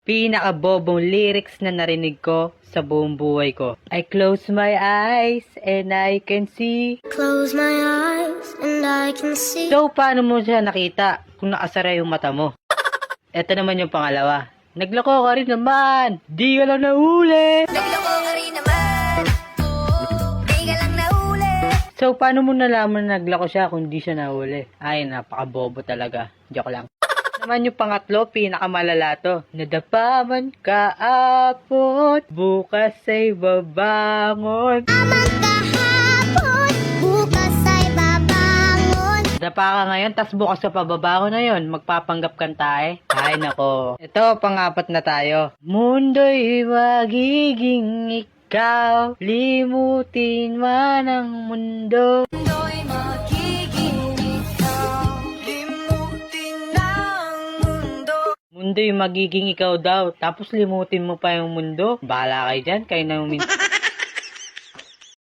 pinakabobong lyrics na narinig ko sa buong buhay ko. I close my eyes and I can see. Close my eyes and I can see. So, paano mo siya nakita kung nakasara yung mata mo? Ito naman yung pangalawa. Nagloko ka rin naman. Di ka lang nahuli. Nagloko ka rin naman. Di ka lang nahuli. So, paano mo nalaman na naglako siya kung di siya nahuli? Ay, napakabobo talaga. Joke lang. Naman yung pangatlo, pinakamalala to. Nadapaman ka apot, bukas ay babangon. Amang kahapon, bukas ay babangon. Dapa ka ngayon, tas bukas sa pababangon na yun. Magpapanggap kan tayo. Ay, nako. Ito, pangapat na tayo. Mundo'y magiging ikaw, limutin man ang mundo. Mundo'y magiging ikaw, limutin na ang mundo. Mundo'y magiging ikaw daw, tapos limutin mo pa yung mundo. Bahala kayo dyan, kayo na